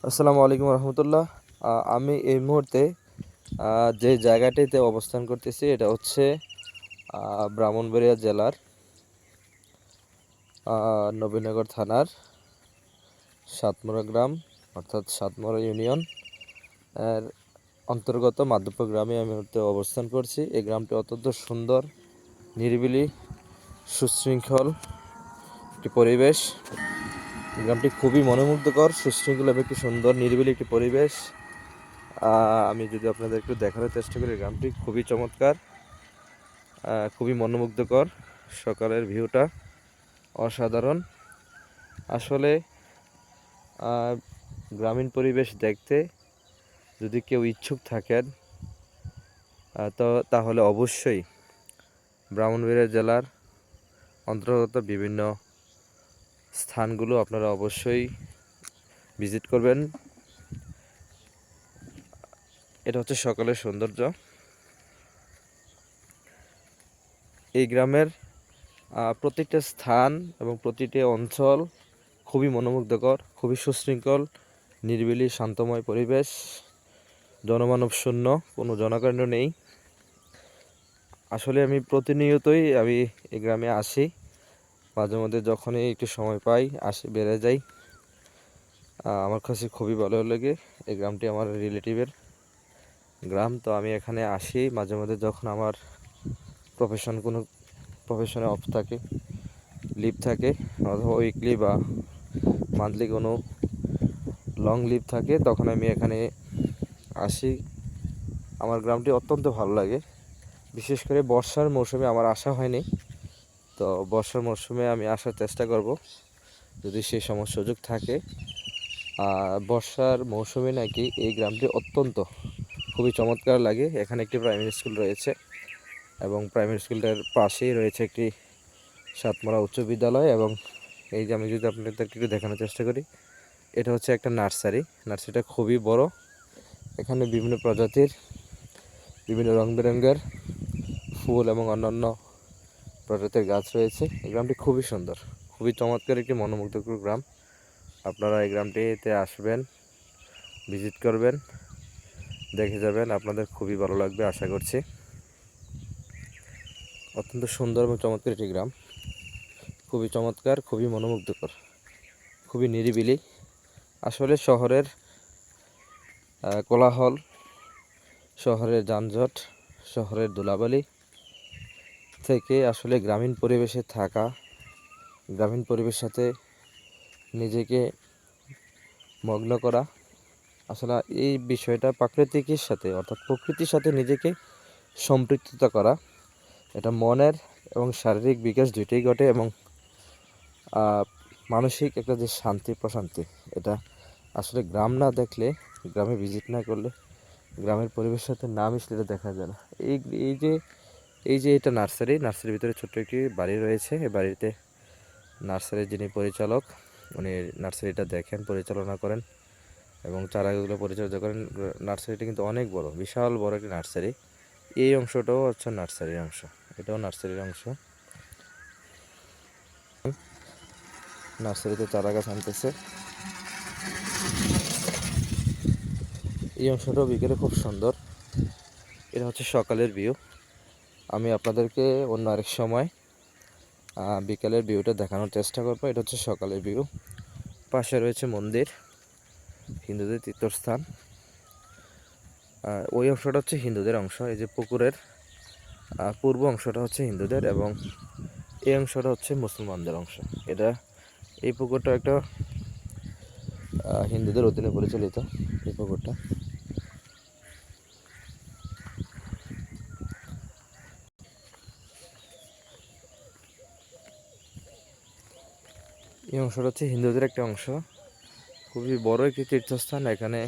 আসসালামু আলাইকুম রহমতুল্লাহ। আমি এই মুহূর্তে যে জায়গাটিতে অবস্থান করতেছি এটা হচ্ছে ব্রাহ্মণবাড়িয়া জেলার নবীনগর থানার সাতমোড়া গ্রাম অর্থাৎ সাতমোড়া ইউনিয়ন এর অন্তর্গত মাধবপুর গ্রামে আমি মুহূর্তে অবস্থান করছি। এই গ্রামটি অত্যন্ত সুন্দর, নিরিবিলি, সুশৃঙ্খল একটি পরিবেশ। গ্রামটি খুবই মনোমুগ্ধকর, সুশৃঙ্খল এবং একটি সুন্দর নিরিবিলি একটি পরিবেশ। আমি যদি আপনাদের একটু দেখানোর চেষ্টা করি, গ্রামটি খুবই চমৎকার, খুবই মনোমুগ্ধকর। সকালের ভিউটা অসাধারণ। আসলে গ্রামীণ পরিবেশ দেখতে যদি কেউ ইচ্ছুক থাকেন তো তাহলে অবশ্যই ব্রাহ্মণবাড়িয়া জেলার অন্তর্গত বিভিন্ন স্থানগুলো আপনারা অবশ্যই ভিজিট করবেন। এটা হচ্ছে সকালের সৌন্দর্য। এই গ্রামের প্রত্যেকটা স্থান এবং প্রতিটি অঞ্চল খুবই মনোমুগ্ধকর, খুবই সুশৃঙ্খল, নিরিবিলি, শান্তময় পরিবেশ, জনমানব শূন্য, কোনো জনকাণ্ড নেই। আসলে আমি প্রতিনিয়তই এই গ্রামে আসি, মাঝে মধ্যে যখনই একটু সময় পাই আসি, বেড়ে যাই। আমার কাছে খুবই ভালো লাগে। এই গ্রামটি আমার রিলেটিভের গ্রাম, তো আমি এখানে আসি মাঝে মধ্যে যখন আমার কোনো প্রফেশনে অফ থাকে, লিভ থাকে, অথবা উইকলি বা মান্থলি কোনো লং লিভ থাকে, তখন আমি এখানে আসি। আমার গ্রামটি অত্যন্ত ভালো লাগে। বিশেষ করে বর্ষার মৌসুমে আমার আসা হয়নি, তো বর্ষার মৌসুমে আমি আসার চেষ্টা করব যদি সেই সময় সুযোগ থাকে। বর্ষার মৌসুমে নাকি এই গ্রামটি খুবই চমৎকার লাগে। এখানে একটি প্রাইমারি স্কুল রয়েছে এবং প্রাইমারি স্কুলটার পাশেই রয়েছে একটি সাতমারা উচ্চ বিদ্যালয়। এবং এই যে আমি যদি আপনাদেরকে একটু দেখানোর চেষ্টা করি, এটা হচ্ছে একটা নার্সারিটা খুবই বড়। এখানে বিভিন্ন প্রজাতির, বিভিন্ন রং বেরঙের ফুল এবং অন্যান্য প্রজাতির গাছ রয়েছে। এই গ্রামটি খুবই সুন্দর, খুবই চমৎকার একটি মনোমুগ্ধকর গ্রাম। আপনারা এই গ্রামটিতে আসবেন, ভিজিট করবেন, দেখে যাবেন, আপনাদের খুবই ভালো লাগবে আশা করছি। অত্যন্ত সুন্দর এবং চমৎকার একটি গ্রাম, খুবই চমৎকার, খুবই মনোমুগ্ধকর, খুবই নিরিবিলি। আসলে শহরের কোলাহল, শহরের যানজট, শহরের ধুলাবালি থেকে আসলে গ্রামীণ পরিবেশে থাকা, গ্রামীণ পরিবেশের সাথে নিজেকে মগ্ন করা, আসলে এই বিষয়টা প্রাকৃতিকের সাথে অর্থাৎ প্রকৃতির সাথে নিজেকে সম্পৃক্ততা করা, এটা মনের এবং শারীরিক বিকাশ দুইটাই ঘটে। এবং মানসিক একটা যে শান্তি প্রশান্তি, এটা আসলে গ্রাম না দেখলে, গ্রামে ভিজিট না করলে, গ্রামের পরিবেশের সাথে না মিশলে এটা দেখা যায় না। এই এই যে এই যে এটা নার্সারির ভিতরে ছোট্ট একটি বাড়ি রয়েছে। এই বাড়িতে নার্সারির যিনি পরিচালক, উনি নার্সারিটা দেখেন, পরিচালনা করেন এবং চারাগুলো পরিচর্যা করেন। নার্সারিটা কিন্তু অনেক বড়, বিশাল বড় একটি নার্সারি। এই অংশটাও হচ্ছে নার্সারির অংশ, এটাও নার্সারির অংশ। নার্সারিতে চারা গাছ আনতেছে। এই অংশটাও বিকেলে খুব সুন্দর। এটা হচ্ছে সকালের ভিউ। আমি আপনাদেরকে অন্য আরেক সময় বিকালের ভিউটা দেখানোর চেষ্টা করবো। এটা হচ্ছে সকালের ভিউ। পাশে রয়েছে মন্দির, হিন্দুদের তীর্থস্থান। ওই অংশটা হচ্ছে হিন্দুদের অংশ। এই যে পুকুরের পূর্ব অংশটা হচ্ছে হিন্দুদের এবং এই অংশটা হচ্ছে মুসলমানদের অংশ। এই পুকুরটা একটা হিন্দুদের অধীনে পরিচালিত। এই পুকুরটা এই অংশটা হচ্ছে হিন্দুদের একটা অংশ। খুবই বড় একটি তীর্থস্থান। এখানে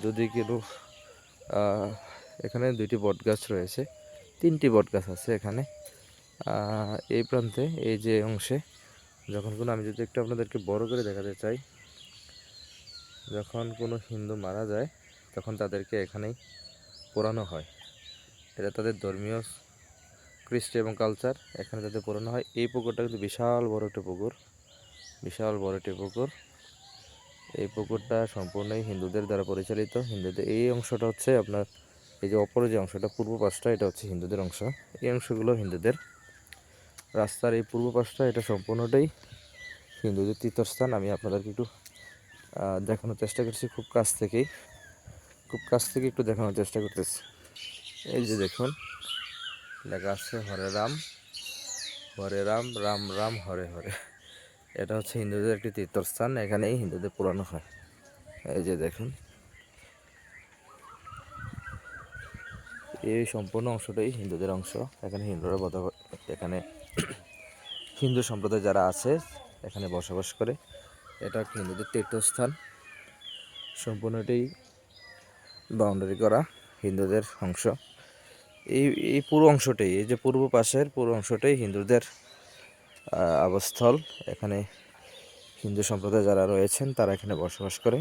যদি কেউ এখানে দুইটি বট গাছ রয়েছে, তিনটি বট গাছ আছে এখানে এই প্রান্তে। এই যে অংশে আমি যদি একটু আপনাদেরকে বড় করে দেখাতে চাই, যখন কোনো হিন্দু মারা যায় তখন তাদেরকে এখানেই পোড়ানো হয়। এটা তাদের ধর্মীয় কৃষ্টি এবং কালচার, এখানে তাদের পোড়ানো হয়। এই পুকুরটা কিন্তু বিশাল বড় একটি পুকুর, বিশাল বড় একটি পুকুর। এই পুকুরটা সম্পূর্ণই হিন্দুদের দ্বারা পরিচালিত। হিন্দুদের এই অংশটা হচ্ছে আপনার, এই যে অপর যে অংশটা পূর্ব পাশটা, এটা হচ্ছে হিন্দুদের অংশ। এই অংশগুলো হিন্দুদের। রাস্তার এই পূর্ব পাশটা এটা সম্পূর্ণটাই হিন্দুদের তীর্থস্থান। আমি আপনাদেরকে একটু দেখানোর চেষ্টা করছি খুব কাছ থেকে একটু দেখানোর চেষ্টা করতেছি। এই যে দেখুন, লেখা আছে হরে রাম রাম রাম হরে হরে। এটা হচ্ছে হিন্দুদের একটি তীর্থস্থান, এখানেই হিন্দুদের পুরানো হয়। এই যে দেখুন, এই সম্পূর্ণ অংশটাই হিন্দুদের অংশ। এখানে এখানে হিন্দু সম্প্রদায় যারা আছে এখানে বসবাস করে। এটা একটা হিন্দুদের তীর্থস্থান, সম্পূর্ণটাই বাউন্ডারি করা হিন্দুদের অংশ। এই পুরো অংশটাই, এই যে পূর্ব পাশের পুরো অংশটাই হিন্দুদের আবাসস্থল। এখানে হিন্দু সম্প্রদায় যারা রয়েছেন তারা এখানে বসবাস করে।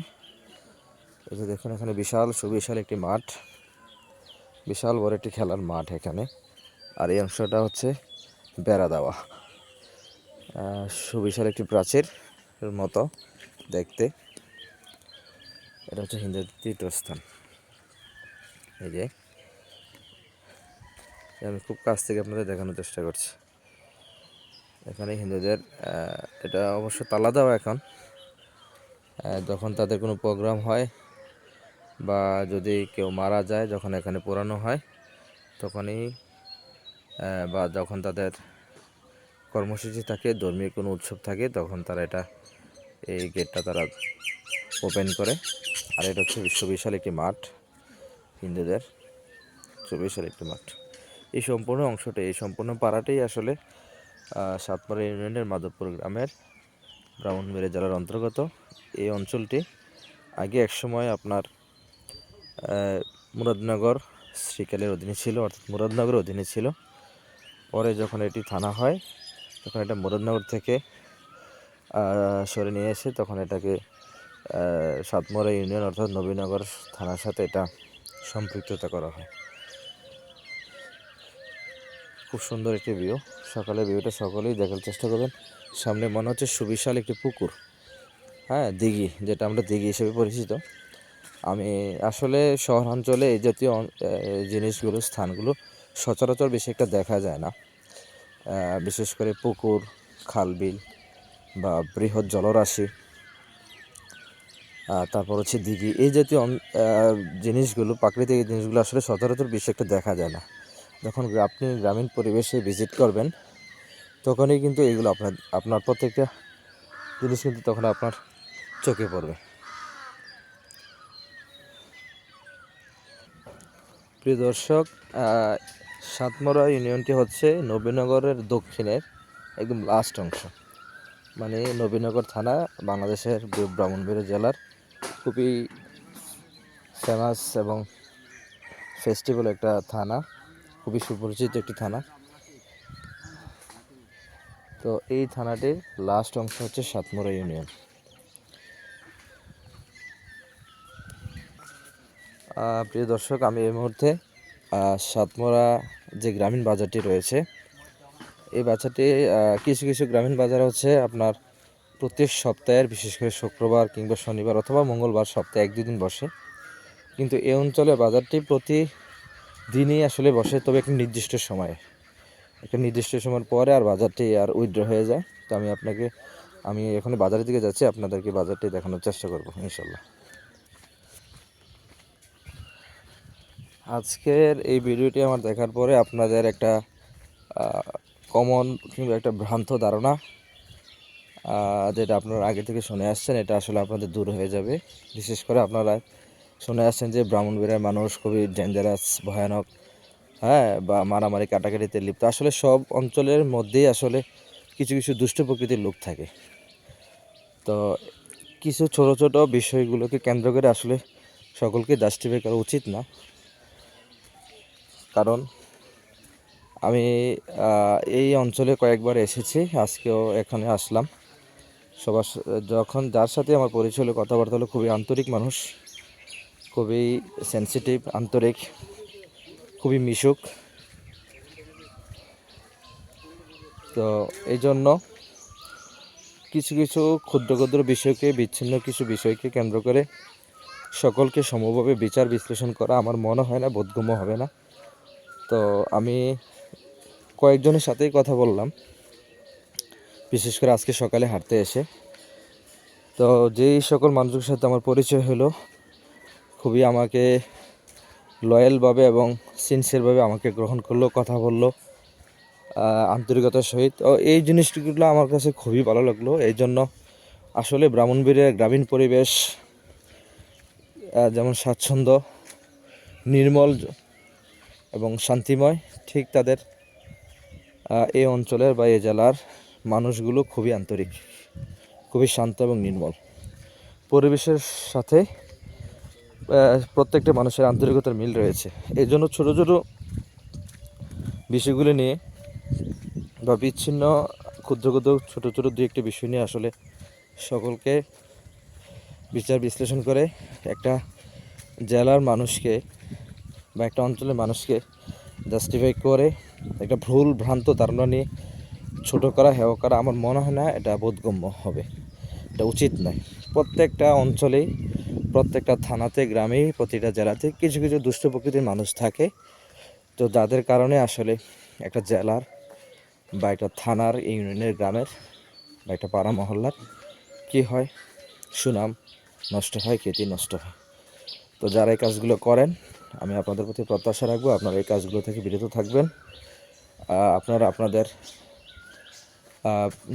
এই যে দেখুন, এখানে সুবিশাল একটি মাঠ, বিশাল বড় একটি খেলার মাঠ এখানে। আর এই অংশটা হচ্ছে বেড়া দেওয়া, সুবিশাল একটি প্রাচীর মতো দেখতে। এটা হচ্ছে হিন্দুদের তীর্থস্থান। এই যে আমি খুব কাছ থেকে আপনাদের দেখানোর চেষ্টা করছি। এখানে হিন্দুদের এটা অবশ্য তালা দেওয়া এখন। যখন তাদের কোনো প্রোগ্রাম হয় বা যদি কেউ মারা যায়, যখন এখানে পোড়ানো হয় তখনই, বা যখন তাদের কর্মসূচি থাকে, ধর্মীয় কোনো উৎসব থাকে, তখন তারা এই গেটটা তারা ওপেন করে। আর এটা হচ্ছে সুবিশাল একটি মাঠ, হিন্দুদের সুবিশাল একটি মাঠ। এই সম্পূর্ণ অংশটাই, এই সম্পূর্ণ পাড়াটাই আসলে সাতপাড়া ইউনিয়নের মাধবপুর গ্রামের ব্রাহ্মণবাড়িয়া জেলার অন্তর্গত। এই অঞ্চলটি আগে একসময় আপনার মুরাদনগর শ্রীকালের অধীনে ছিল, অর্থাৎ মুরাদনগরের অধীনে ছিল। পরে যখন এটি থানা হয়, তখন এটা মুরাদনগর থেকে সরে নিয়ে এসে তখন এটাকে সাতমরা ইউনিয়ন অর্থাৎ নবীনগর থানার সাথে এটা সম্পৃক্ততা করা হয়। খুব সুন্দর একটি ভিউ, সকালে ভিউটা সকলেই দেখার চেষ্টা করবেন। সামনে মনে হচ্ছে সুবিশাল একটি পুকুর, হ্যাঁ, দিঘি, যেটা আমরা দিঘি হিসেবে পরিচিত। আমি আসলে শহরাঞ্চলে এই জাতীয় জিনিসগুলো, স্থানগুলো সচরাচর বেশি একটা দেখা যায় না। বিশেষ করে পুকুর, খালবিল বা বৃহৎ জলরাশি, তারপর হচ্ছে দিঘি, এই জাতীয় জিনিসগুলো, প্রাকৃতিক জিনিসগুলো আসলে সচরাচর বেশি একটা দেখা যায় না। যখন আপনি গ্রামীণ পরিবেশে ভিজিট করবেন, তখনই কিন্তু এগুলো আপনার প্রত্যেকটা জিনিস কিন্তু তখন আপনার চোখে পড়বে। প্রিয় দর্শক, সাতমরা ইউনিয়নটি হচ্ছে নবীনগরের দক্ষিণের একদম লাস্ট অংশ। মানে নবীনগর থানা বাংলাদেশের ব্রাহ্মণবাড়িয়া জেলার খুবই ফেমাস এবং ফেস্টিভ্যাল একটা থানা, খুবই সুপরিচিত একটি থানা। তো এই থানাটির লাস্ট অংশ হচ্ছে সাতমরা ইউনিয়ন। প্রিয় দর্শক, আমি এই মুহূর্তে সাতমরা যে গ্রামীণ বাজারটি রয়েছে, এই বাজারটি কিছু কিছু গ্রামীণ বাজার হচ্ছে আপনার প্রত্যেক সপ্তাহের, বিশেষ করে শুক্রবার কিংবা শনিবার অথবা মঙ্গলবার সপ্তাহে 1-2 দিন বসে। কিন্তু এই অঞ্চলে বাজারটি প্রতিদিনই আসলে বসে, তবে একটা নির্দিষ্ট সময়ের পরে আর বাজারটি আর উইথড্র হয়ে যায়। তো আমি এখন বাজারের দিকে যাচ্ছি, আপনাদেরকে বাজারটি দেখানোর চেষ্টা করব ইনশাল্লাহ। আজকের এই ভিডিওটি আমার দেখার পরে আপনাদের একটা কমন কিংবা একটা ভ্রান্ত ধারণা, যেটা আপনারা আগে থেকে শুনে আসছেন, এটা আসলে আপনাদের দূর হয়ে যাবে। বিশেষ করে আপনারা শুনে আসছেন যে ব্রাহ্মণবাড়িয়ার মানুষ খুবই ডেঞ্জারাস, ভয়ানক, হ্যাঁ, বা মারামারি কাটাকাটিতে লিপ্ত। আসলে সব অঞ্চলের মধ্যেই আসলে কিছু কিছু দুষ্ট প্রকৃতির লোক থাকে। তো কিছু ছোট ছোট বিষয়গুলোকে কেন্দ্র করে আসলে সকলকে জাস্টিফাই করা উচিত না। কারণ আমি এই অঞ্চলে কয়েকবার এসেছি, আজকেও এখানে আসলাম। যার সাথে আমার পরিচয় হলো, কথাবার্তা হলো, খুবই আন্তরিক মানুষ, খুবই সেন্সিটিভ, আন্তরিক, খুবই মিশুক। তো এই জন্য কিছু কিছু ক্ষুদ্র ক্ষুদ্র বিষয়কে, বিচ্ছিন্ন কিছু বিষয়কে কেন্দ্র করে সকলকে সমভাবে বিচার বিশ্লেষণ করা আমার মনে হয় না বোধগম্য হবে না। তো আমি কয়েকজনের সাথেই কথা বললাম, বিশেষ করে আজকে সকালে হাঁটতে এসে। তো যেই সকল মানুষের সাথে আমার পরিচয় হলো, খুবই আমাকে লয়ালভাবে এবং সিনসিয়ারভাবে আমাকে গ্রহণ করলো, কথা বললো আন্তরিকতার সহিত। ও এই জিনিসগুলো আমার কাছে খুবই ভালো লাগলো। এই জন্য আসলে ব্রাহ্মণবাড়িয়ার গ্রামীণ পরিবেশ যেমন স্বাচ্ছন্দ্য, নির্মল এবং শান্তিময়, ঠিক তাদের এই অঞ্চলের বা এই জেলার মানুষগুলো খুবই আন্তরিক, খুবই শান্ত এবং নির্মল। পরিবেশের সাথে প্রত্যেকটা মানুষের আন্তরিকতার মিল রয়েছে। এই জন্য ছোটো ছোটো বিষয়গুলি নিয়ে বা বিচ্ছিন্ন ক্ষুদ্র ক্ষুদ্র ছোটো ছোটো দু একটি বিষয় নিয়ে আসলে সকলকে বিচার বিশ্লেষণ করে একটা জেলার মানুষকে বা একটা অঞ্চলের মানুষকে জাস্টিফাই করে একটা ভুল ভ্রান্ত ধারণা নিয়ে ছোটো করা, হেয় করা আমার মনে হয় না এটা বোধগম্য হবে, এটা উচিত নয়। প্রত্যেকটা অঞ্চলেই, প্রত্যেকটা থানাতে, গ্রামে, প্রতিটা জেলাতে কিছু কিছু দুষ্ট প্রকৃতির মানুষ থাকে। তো যাদের কারণে আসলে একটা জেলার বা একটা থানার, ইউনিয়নের, গ্রামের বা একটা পাড়া মহল্লার কী হয়, সুনাম নষ্ট হয়, খ্যাতি নষ্ট হয়। তো যারা এই কাজগুলো করেন, আমি আপনাদের প্রতি প্রত্যাশা রাখবো আপনারা এই কাজগুলো থেকে বিরত থাকবেন। আপনারা আপনাদের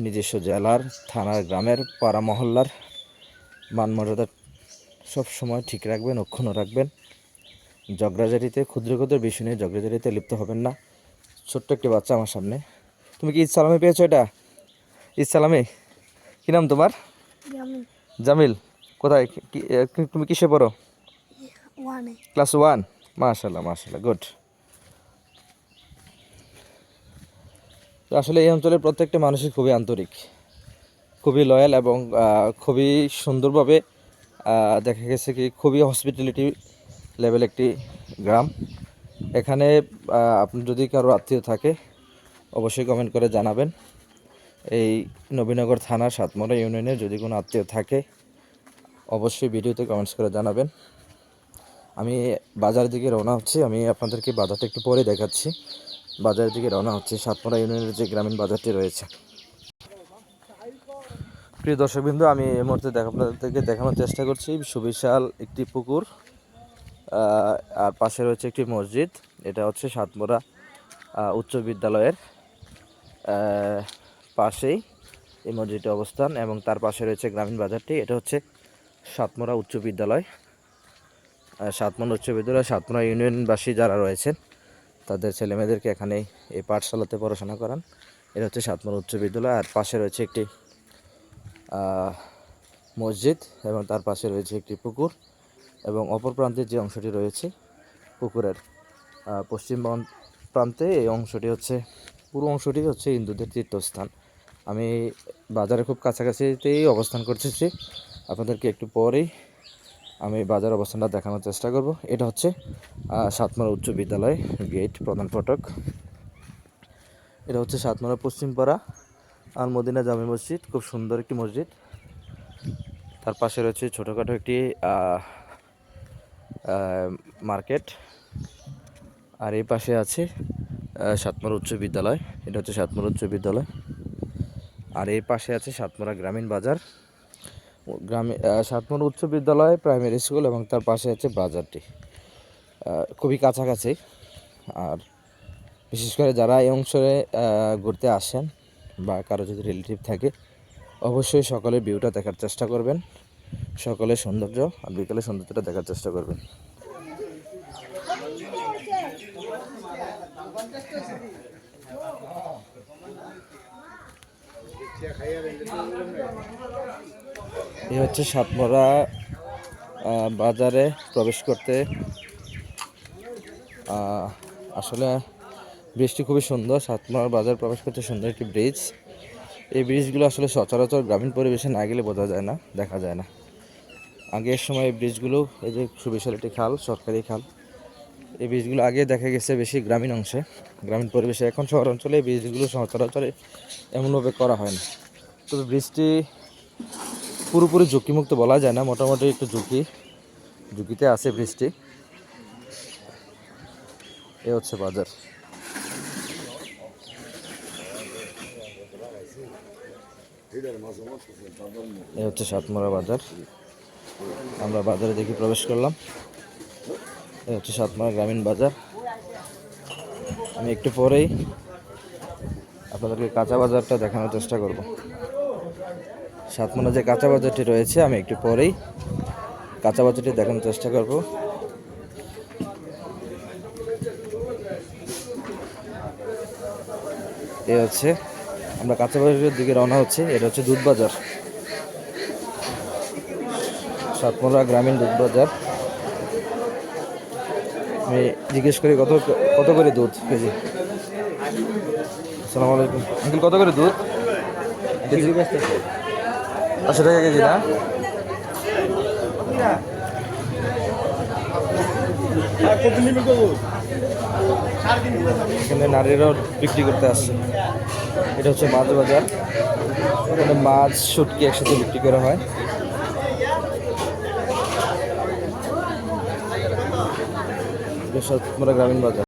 নিজস্ব জেলার, থানার, গ্রামের, পাড়া মহল্লার মান মর্যাদা সব সময় ঠিক রাখবেন, অক্ষুণ্ণ রাখবেন। ঝগড়াঝাটিতে, ক্ষুদ্র ক্ষুদ্র বিষয় নিয়ে ঝগড়াঝাটিতে লিপ্ত হবেন না। ছোট্ট একটি বাচ্চা আমার সামনে, তুমি কি ঈদ সালামি পেয়েছো? এটা ঈদ সালামি, কী নাম তোমার? জামিল। কোথায়, তুমি কিসে পড়ো? ক্লাস 1। মাশাআল্লাহ মাশাআল্লাহ, গুড। তো আসলে এই অঞ্চলের প্রত্যেকটা মানুষই খুবই আন্তরিক, খুবই লয়াল এবং খুবই সুন্দরভাবে দেখা গেছে কি খুবই হসপিটালিটি লেভেল একটি গ্রাম। এখানে আপনার যদি কারো আত্মীয় থাকে অবশ্যই কমেন্ট করে জানাবেন। এই নবীনগর থানার সাতমরা ইউনিয়নের যদি কোনো আত্মীয় থাকে অবশ্যই ভিডিওতে কমেন্টস করে জানাবেন। আমি বাজারের দিকে রওনা হচ্ছি, আমি আপনাদেরকে বাজারটা একটু পরে দেখাচ্ছি। বাজারের দিকে রওনা হচ্ছে, সাতমরা ইউনিয়নের যে গ্রামীণ বাজারটি রয়েছে। প্রিয় দর্শকবৃন্দ, আমি এই মুহূর্তে আপনাদেরকে দেখানোর চেষ্টা করছি সুবিশাল একটি পুকুর, আর পাশে রয়েছে একটি মসজিদ। এটা হচ্ছে সাতমরা উচ্চ বিদ্যালয়ের পাশেই এই মসজিদটি অবস্থান, এবং তার পাশে রয়েছে গ্রামীণ বাজারটি। এটা হচ্ছে সাতমরা উচ্চ বিদ্যালয়। সাতমরা উচ্চ বিদ্যালয় সাতমরা ইউনিয়নবাসী যারা রয়েছেন তাদের ছেলেমেয়েদেরকে এখানে এই পাঠশালাতে পড়াশোনা করান। এটা হচ্ছে সাতমরা উচ্চ বিদ্যালয়, আর পাশে রয়েছে একটি মসজিদ এবং তার পাশে রয়েছে একটি পুকুর, এবং অপর প্রান্তের যে অংশটি রয়েছে পুকুরের পশ্চিম প্রান্তে এই অংশটি হচ্ছে, পুরো অংশটি হচ্ছে হিন্দুদের তীর্থস্থান। আমি বাজারে খুব কাছাকাছিতেই অবস্থান করতেছি, আপনাদেরকে একটু পরেই আমি বাজার অবস্থানটা দেখানোর চেষ্টা করব। এটা হচ্ছে সাতমরা উচ্চ বিদ্যালয় গেট, প্রধান ফটক। এটা হচ্ছে সাতমরা পশ্চিমপাড়া আল মদিনা জামে মসজিদ, খুব সুন্দর একটি মসজিদ। তার পাশে রয়েছে ছোটোখাটো একটি মার্কেট, আর এই পাশে আছে সাতমরা উচ্চ বিদ্যালয়। এটা হচ্ছে সাতমরা উচ্চ বিদ্যালয়, আর এই পাশে আছে সাতমরা গ্রামীণ বাজার। গ্রামে সাতমরা উচ্চ বিদ্যালয় প্রাইমারি স্কুল এবং তার পাশে আছে বাজারটি, খুবই কাছাকাছি। আর বিশেষ করে যারা এই অংশে ঘুরতে আসেন বা কারো যদি রিলেটিভ থাকে অবশ্যই সকালে ভিউটা দেখার চেষ্টা করবেন, সকালে সৌন্দর্য আর বিকালে সৌন্দর্যটা দেখার চেষ্টা করবেন। এই হচ্ছে সাতমরা বাজারে প্রবেশ করতে আসলে ব্রিজটি খুবই সুন্দর। সাতমরা বাজার প্রবেশ করতে সুন্দর একটি ব্রিজ। এই ব্রিজগুলো আসলে সচরাচর গ্রামীণ পরিবেশে না গেলে বোঝা যায় না, দেখা যায় না। আগের সময় এই ব্রিজগুলো, এই যে সুবিশাল একটি খাল, সরকারি খাল, এই ব্রিজগুলো আগে দেখা গেছে বেশি গ্রামীণ অংশে, গ্রামীণ পরিবেশে। এখন শহর অঞ্চলে এই ব্রিজগুলো সচরাচর এমনভাবে করা হয় না। তবে বৃষ্টি পুরোপুরি ঝুঁকিমুক্ত বলা যায় না, মোটামুটি একটু ঝুঁকিতে আছে বৃষ্টি। এ হচ্ছে বাজার। এ হচ্ছে সাতমরা বাজার। আমরা বাজারে দেখি প্রবেশ করলাম। এ হচ্ছে সাতমরা গ্রামীণ বাজার। আমি একটু পরেই আপনাদেরকে কাঁচা বাজারটা দেখানোর চেষ্টা করব। সাতমরা যে কাঁচা বাজারটি রয়েছে, আমি একটু পরেই কাঁচা বাজারটি দেখানোর চেষ্টা করব। এ হচ্ছে, আমরা কাঁচা বাজারের দিকে রওনা হচ্ছে। এটা হচ্ছে দুধ বাজার, সাতমরা গ্রামীণ দুধ বাজার। আমি জিজ্ঞেস করি কত করে দুধ কেজি? আসসালামু আলাইকুম আঙ্কেল, কত করে দুধ কেজি? 80 টাকা কেজি না? এখানে নারীরাও বিক্রি করতে আসছে। এটা হচ্ছে মাছ বাজার, এখানে মাছ শুটকি একসাথে বিক্রি করা হয়। এটা সাতমরা গ্রামীণ বাজার।